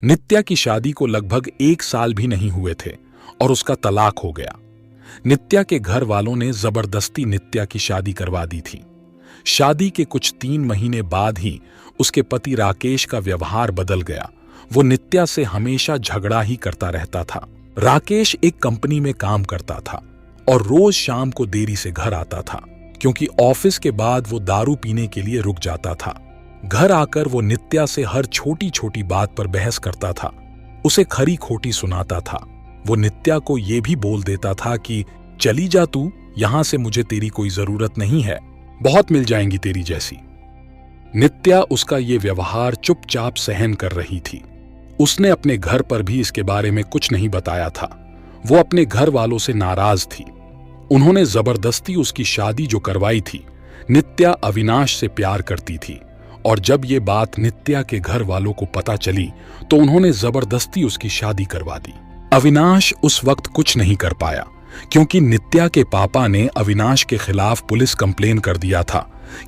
नित्या की शादी को लगभग 1 साल भी नहीं हुए थे और उसका तलाक हो गया। नित्या के घर वालों ने जबरदस्ती नित्या की शादी करवा दी थी। शादी के कुछ 3 महीने बाद ही उसके पति राकेश का व्यवहार बदल गया। वो नित्या से हमेशा झगड़ा ही करता रहता था। राकेश एक कंपनी में काम करता था और रोज शाम को देरी से घर आता था, क्योंकि ऑफिस के बाद वो दारू पीने के लिए रुक जाता था। घर आकर वो नित्या से हर छोटी छोटी बात पर बहस करता था, उसे खरी खोटी सुनाता था। वो नित्या को ये भी बोल देता था कि चली जा तू, यहां से मुझे तेरी कोई जरूरत नहीं है, बहुत मिल जाएंगी तेरी जैसी। नित्या उसका ये व्यवहार चुपचाप सहन कर रही थी। उसने अपने घर पर भी इसके बारे में कुछ नहीं बताया था। वो अपने घर वालों से नाराज थी। उन्होंने जबरदस्ती उसकी शादी जो करवाई थी। नित्या अविनाश से प्यार करती थी और जब ये बात नित्या के घर वालों को पता चली तो उन्होंने जबरदस्ती उसकी शादी करवा दी। अविनाश उस वक्त कुछ नहीं कर पाया, क्योंकि नित्या के पापा ने अविनाश के खिलाफ पुलिस कंप्लेन कर दिया था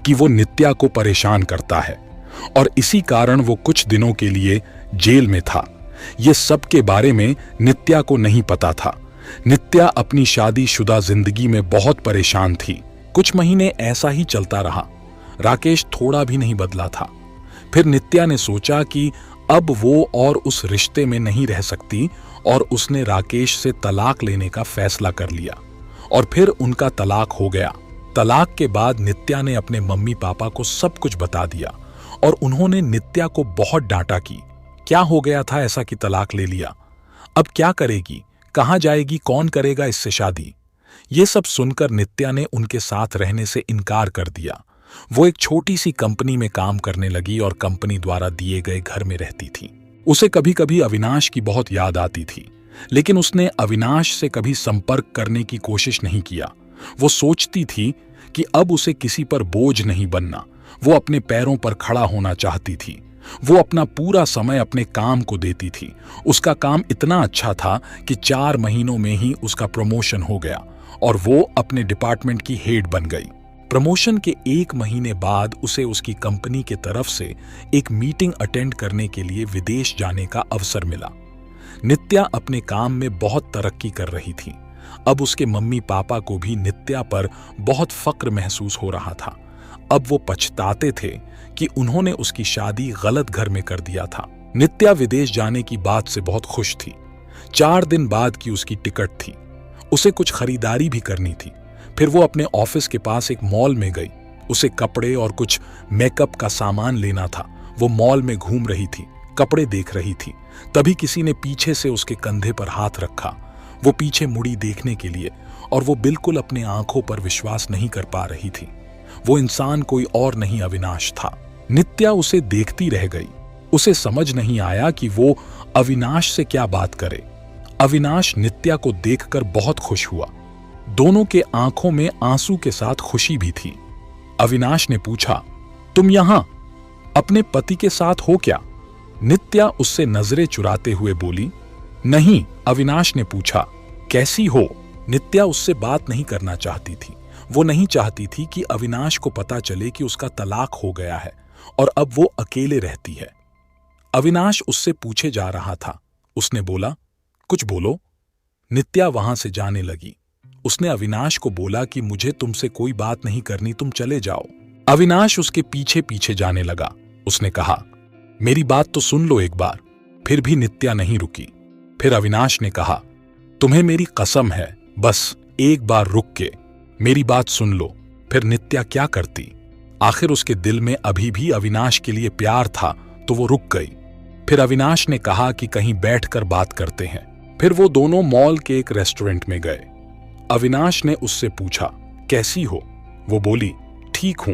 कि वो नित्या को परेशान करता है, और इसी कारण वो कुछ दिनों के लिए जेल में था। ये सब के बारे में नित्या को नहीं पता था। नित्या अपनी शादीशुदा जिंदगी में बहुत परेशान थी। कुछ महीने ऐसा ही चलता रहा। राकेश थोड़ा भी नहीं बदला था। फिर नित्या ने सोचा कि अब वो और उस रिश्ते में नहीं रह सकती और उसने राकेश से तलाक लेने का फैसला कर लिया और फिर उनका तलाक हो गया। तलाक के बाद नित्या ने अपने मम्मी पापा को सब कुछ बता दिया और उन्होंने नित्या को बहुत डांटा कि क्या हो गया था ऐसा कि तलाक ले लिया, अब क्या करेगी, कहां जाएगी, कौन करेगा इससे शादी। ये सब सुनकर नित्या ने उनके साथ रहने से इनकार कर दिया। वो एक छोटी सी कंपनी में काम करने लगी और कंपनी द्वारा दिए गए घर में रहती थी। उसे कभी कभी अविनाश की बहुत याद आती थी, लेकिन उसने अविनाश से कभी संपर्क करने की कोशिश नहीं किया। वो सोचती थी कि अब उसे किसी पर बोझ नहीं बनना। वो अपने पैरों पर खड़ा होना चाहती थी। वो अपना पूरा समय अपने काम को देती थी। उसका काम इतना अच्छा था कि 4 महीनों में ही उसका प्रमोशन हो गया और वो अपने डिपार्टमेंट की हेड बन गई। प्रमोशन के 1 महीने बाद उसे उसकी कंपनी के तरफ से एक मीटिंग अटेंड करने के लिए विदेश जाने का अवसर मिला। नित्या अपने काम में बहुत तरक्की कर रही थी। अब उसके मम्मी पापा को भी नित्या पर बहुत फक्र महसूस हो रहा था। अब वो पछताते थे कि उन्होंने उसकी शादी गलत घर में कर दिया था। नित्या विदेश जाने की बात से बहुत खुश थी। 4 दिन बाद की उसकी टिकट थी। उसे कुछ खरीदारी भी करनी थी। फिर वो अपने ऑफिस के पास एक मॉल में गई। उसे कपड़े और कुछ मेकअप का सामान लेना था। वो मॉल में घूम रही थी, कपड़े देख रही थी। तभी किसी ने पीछे से उसके कंधे पर हाथ रखा। वो पीछे मुड़ी देखने के लिए और वो बिल्कुल अपने आंखों पर विश्वास नहीं कर पा रही थी। वो इंसान कोई और नहीं अविनाश था। नित्या उसे देखती रह गई। उसे समझ नहीं आया कि वो अविनाश से क्या बात करे। अविनाश नित्या को देखकर बहुत खुश हुआ। दोनों के आंखों में आंसू के साथ खुशी भी थी। अविनाश ने पूछा, तुम यहां अपने पति के साथ हो क्या? नित्या उससे नजरें चुराते हुए बोली, नहीं। अविनाश ने पूछा, कैसी हो? नित्या उससे बात नहीं करना चाहती थी। वो नहीं चाहती थी कि अविनाश को पता चले कि उसका तलाक हो गया है और अब वो अकेले रहती है। अविनाश उससे पूछे जा रहा था। उसने बोला, कुछ बोलो। नित्या वहां से जाने लगी। उसने अविनाश को बोला कि मुझे तुमसे कोई बात नहीं करनी, तुम चले जाओ। अविनाश उसके पीछे पीछे जाने लगा। उसने कहा, मेरी बात तो सुन लो एक बार। फिर भी नित्या नहीं रुकी। फिर अविनाश ने कहा, तुम्हें मेरी कसम है, बस एक बार रुक के मेरी बात सुन लो। फिर नित्या क्या करती? आखिर उसके दिल में अभी भी अविनाश के लिए प्यार था, तो वो रुक गई। फिर अविनाश ने कहा कि कहीं बैठकर बात करते हैं। फिर वो दोनों मॉल के एक रेस्टोरेंट में गए। अविनाश ने उससे पूछा, कैसी हो? वो बोली, ठीक हूं।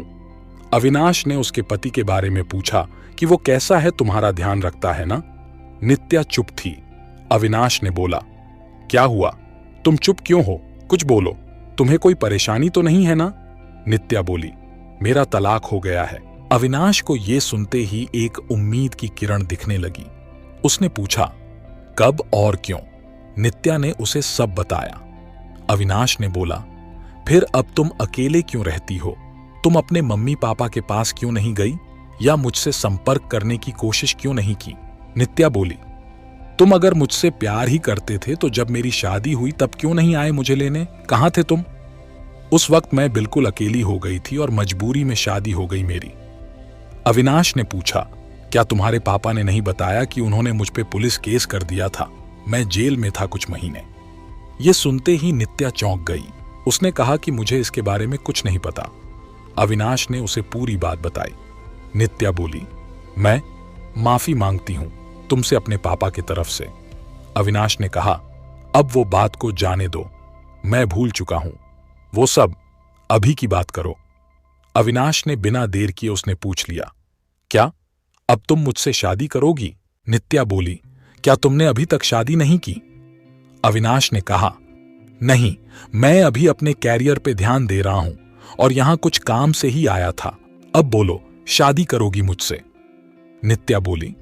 अविनाश ने उसके पति के बारे में पूछा कि वो कैसा है, तुम्हारा ध्यान रखता है ना? नित्या चुप थी। अविनाश ने बोला, क्या हुआ, तुम चुप क्यों हो? कुछ बोलो, तुम्हें कोई परेशानी तो नहीं है ना? नित्या बोली, मेरा तलाक हो गया है। अविनाश को यह सुनते ही एक उम्मीद की किरण दिखने लगी। उसने पूछा, कब और क्यों? नित्या ने उसे सब बताया। अविनाश ने बोला, फिर अब तुम अकेले क्यों रहती हो? तुम अपने मम्मी पापा के पास क्यों नहीं गई या मुझसे संपर्क करने की कोशिश क्यों नहीं की? नित्या बोली, तुम अगर मुझसे प्यार ही करते थे तो जब मेरी शादी हुई तब क्यों नहीं आए मुझे लेने? कहां थे तुम? उस वक्त मैं बिल्कुल अकेली हो गई थी और मजबूरी में शादी हो गई मेरी। अविनाश ने पूछा, क्या तुम्हारे पापा ने नहीं बताया कि उन्होंने मुझ पे पुलिस केस कर दिया था? मैं जेल में था कुछ महीने। ये सुनते ही नित्या चौंक गई। उसने कहा कि मुझे इसके बारे में कुछ नहीं पता। अविनाश ने उसे पूरी बात बताई। नित्या बोली, मैं माफी मांगती हूं तुमसे अपने पापा की तरफ से। अविनाश ने कहा, अब वो बात को जाने दो, मैं भूल चुका हूं, वो सब अभी की बात करो। अविनाश ने बिना देर किए उसने पूछ लिया, क्या अब तुम मुझसे शादी करोगी? नित्या बोली, क्या तुमने अभी तक शादी नहीं की? अविनाश ने कहा, नहीं, मैं अभी अपने कैरियर पे ध्यान दे रहा हूं और यहां कुछ काम से ही आया था। अब बोलो, शादी करोगी मुझसे? नित्या बोली,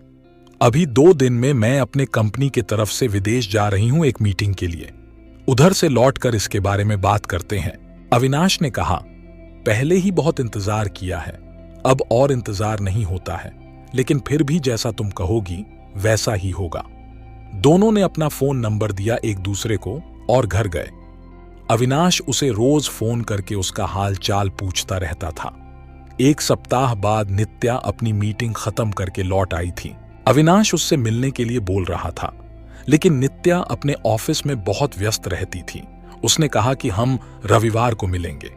अभी 2 दिन में मैं अपने कंपनी की तरफ से विदेश जा रही हूं एक मीटिंग के लिए। उधर से लौटकर इसके बारे में बात करते हैं। अविनाश ने कहा, पहले ही बहुत इंतजार किया है, अब और इंतजार नहीं होता है, लेकिन फिर भी जैसा तुम कहोगी वैसा ही होगा। दोनों ने अपना फोन नंबर दिया एक दूसरे को और घर गए। अविनाश उसे रोज फोन करके उसका हाल चाल पूछता रहता था। 1 सप्ताह बाद नित्या अपनी मीटिंग खत्म करके लौट आई थी। अविनाश उससे मिलने के लिए बोल रहा था, लेकिन नित्या अपने ऑफिस में बहुत व्यस्त रहती थी। उसने कहा कि हम रविवार को मिलेंगे।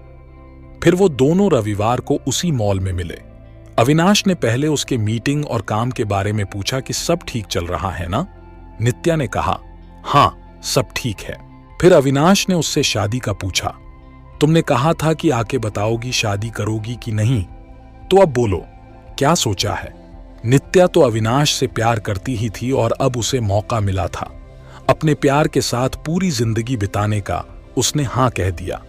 फिर वो दोनों रविवार को उसी मॉल में मिले। अविनाश ने पहले उसके मीटिंग और काम के बारे में पूछा कि सब ठीक चल रहा है ना? नित्या ने कहा, हाँ, सब ठीक है। फिर अविनाश ने उससे शादी का पूछा। तुमने कहा था कि आके बताओगी शादी करोगी कि नहीं, तो अब बोलो, क्या सोचा है? नित्या तो अविनाश से प्यार करती ही थी और अब उसे मौका मिला था। अपने प्यार के साथ पूरी जिंदगी बिताने का उसने हाँ कह दिया।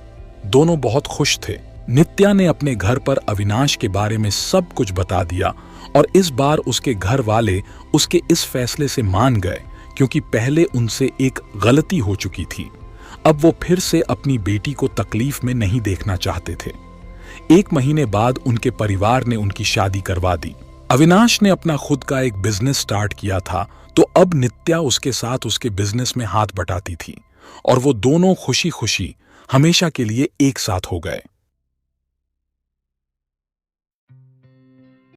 दोनों बहुत खुश थे। नित्या ने अपने घर पर अविनाश के बारे में सब कुछ बता दिया और इस बार उसके घर वाले उसके इस फैसले से मान गए, क्योंकि पहले उनसे एक गलती हो चुकी थी। अब वो फिर से अपनी बेटी को तकलीफ में नहीं देखना चाहते थे। 1 महीने बाद उनके परिवार ने उनकी शादी करवा दी। अविनाश ने अपना खुद का एक बिजनेस स्टार्ट किया था, तो अब नित्या उसके साथ उसके बिजनेस में हाथ बटाती थी और वो दोनों खुशी खुशी हमेशा के लिए एक साथ हो गए।